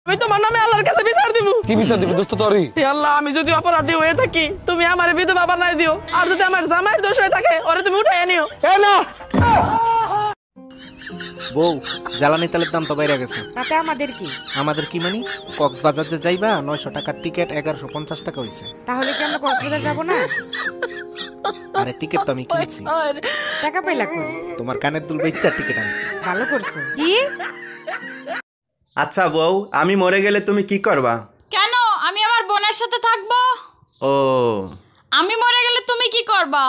আমি তোমার নামে আল্লাহর কাছে বিচার দিব। কি বিচার দিবি দোস্ত তোরই? হে আল্লাহ, আমি যদি অপরাধী হয়ে থাকি তুমি আমারে বিধবা বানাই দিও, আর যদি আমার জামাইয়ের দোষ হয়ে থাকে ওরে তুমি উঠাই নিও। এ না বউ, জ্বালানি তেলের দাম তো বাইরে গেছে। তাতে আমাদের কি? আমাদের কি মানে? কক্সবাজার যে যাইবা 900 টাকার টিকিট 1150 টাকা হইছে। তাহলে কি আমরা কক্সবাজার যাব না? আরে টিকিট তো আমি কিনছি। টাকা পাইলা কই? তোমার কানের দুল বেচা টিকিট আনছি। ভালো করছো। কি? আচ্ছা বউ, আমি মরে গেলে তুমি কি করবা? কেন? আমি আমার বোনের সাথে থাকবো। ও, আমি মরে গেলে তুমি কি করবা?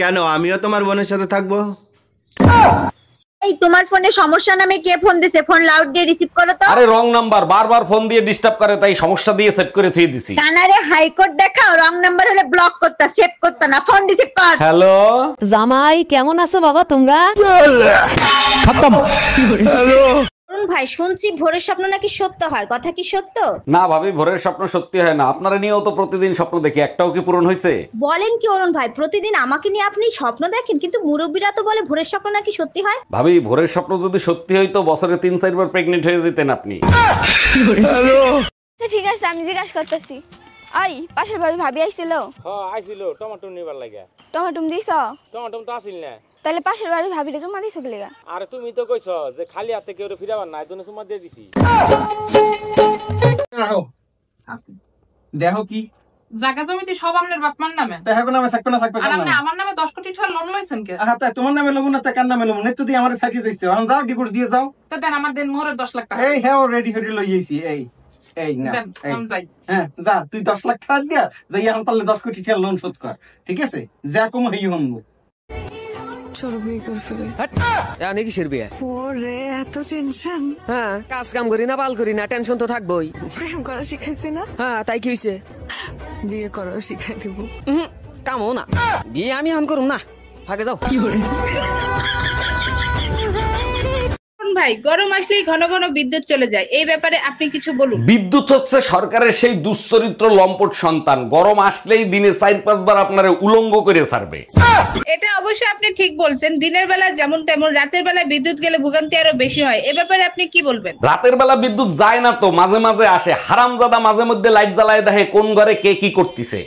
কেন আমিও তোমার বোনের সাথে থাকবো? এই তোমার ফোনে সমস্যা নামে কে ফোন দিছে? ফোন লাউড দিয়ে রিসিভ করো তো। আরে রং নাম্বার, বারবার ফোন দিয়ে ডিস্টার্ব করে, তাই সমস্যা দিয়ে সেট করে থুই দিছি। কানারে হাইকোর্ট দেখাও, রং নাম্বার হলে ব্লক করতা, সেভ করতা না, ফোন রিসিভ কর। হ্যালো জামাই কেমন আছো বাবা তোমরা? অরুণ ভাই, শুনছি ভোরের স্বপ্ন নাকি সত্য হয়, কথা কি সত্য? না ভাবি, ভোরের স্বপ্ন সত্যি হয় না। আপনারা নিয়েও তো প্রতিদিন স্বপ্ন দেখি, একটাও কি পূরণ হয়েছে? বলেন কি অরুণ ভাই, প্রতিদিন আমাকে নিয়ে আপনি স্বপ্ন দেখেন, কিন্তু মুরব্বীরা তো বলে ভোরের স্বপ্ন নাকি সত্যি হয়। ভাবি, ভোরের স্বপ্ন যদি সত্যি হইতো বছরে 3-4 বার প্রেগনেন্ট হয়ে যেতেন আপনি। ঠিক আছে, আমি জিজ্ঞাসা করতেছি। আই পাশের ভাবি আইছিল? হ্যাঁ আইছিল, টমেটো নিবার লাগা। টমেটো দিছ? টমেটো তো আসিল না। তাহলে পাশের ভাবিরে জমা দিছ কি লাগা? আরে তুমি তো কইছ যে খালি হাতে কেউ ফিরাবার না, এজন্য জমা দিয়ে দিছি। দেখো কি জায়গা জমিতে সব আপনার বাপমার নামে? দেখো নামে থাকবে না থাকবে আর আপনি আমার নামে 10 কোটি টাকা লোন লইছেন কে? আহা তাই তোমার নামে লবো না, তাই কার নামে লবো? নেত্য দিয়ে আমার সাইকে যাইছে, এখন যাও ডিভোর্স দিয়ে যাও। তো দেন আমার দেন মোহরের 10 লাখ টাকা। এই হ্যাঁ রেডি হয়ে লই যাইছি। এই না দেন আমি যাই। হ্যাঁ যা, তুই 10 লাখ টাকা দিয়া যাই, এখন পারলে 10 কোটি টাকা লোন শোধ কর, ঠিক আছে? যা কম হই হনবো। চলো বিয়ে করে ফেলে। জানি কিসের বিয়ে? ওরে এত টেনশন। হ্যাঁ, কাজ কাম করি না, বাল করি না, টেনশন তো থাকবোই। প্রেম করা শিখাইছি না? হ্যাঁ, তাই কি হইছে? বিয়ে করা শিখাই দেব। কামও না, বিয়ে আমি এখন করুম না, আগে যাও। কি করে? ভাই, গরম আসলেই ঘন ঘন বিদ্যুৎ চলে যায়, এই ব্যাপারে আপনি কিছু বলুন। বিদ্যুৎ হচ্ছে সরকারের সেই দুশ্চরিত্র লম্পট সন্তান, গরম আসলেই দিনে 4-5 বার আপনারে উলঙ্গ করে ছাড়বে। এটা অবশ্যই আপনি ঠিক বলছেন, দিনের বেলা যেমন তেমন, রাতের বেলা বিদ্যুৎ গেলে ভোগান্তি আরো বেশি হয়, এ ব্যাপারে আপনি কি বলবেন? রাতের বেলা বিদ্যুৎ যায় না তো, মাঝে মাঝে আসে। হারামজাদা মাঝে মধ্যে লাইট জ্বালায় দেখে কোন ঘরে কে কি করতেছে।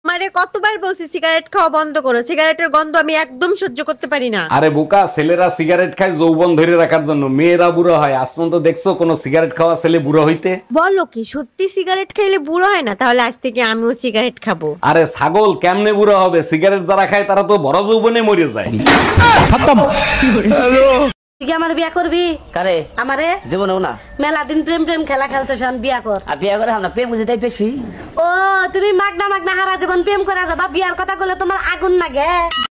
আমারে কতবার বলছি সিগারেট খাওয়া বন্ধ করো, সিগারেটের গন্ধ আমি একদম সহ্য করতে পারি না। আরে বোকা, ছেলেরা সিগারেট খায় যৌবন ধরে রাখার জন্য, মেয়েরা বুড়ো হয়। আজ পর্যন্ত দেখছো কোনো সিগারেট খাওয়া ছেলে বুড়ো হইতে? বলো কি সত্যি সিগারেট খাইলে বুড়ো হয় না? তাহলে আজ থেকে আমিও সিগারেট খাবো। আরে ছাগল, কেমনে বুড়ো হবে? সিগারেট যারা খায় তারা তো বড় যৌবনে মরে যায়। তুই কি আমার বিয়া করবি? কারে? আমারে জীবনেও না। মেলা দিন প্রেম প্রেম খেলা খেলতেছ, বিয়া কর। আর বিয়া করে আমরা প্রেম বুঝে বেশি। ও তুমি মাগনা মাগনা হারা জীবন প্রেম করে যাবা, বিয়ার কথা বলে তোমার আগুন লাগে।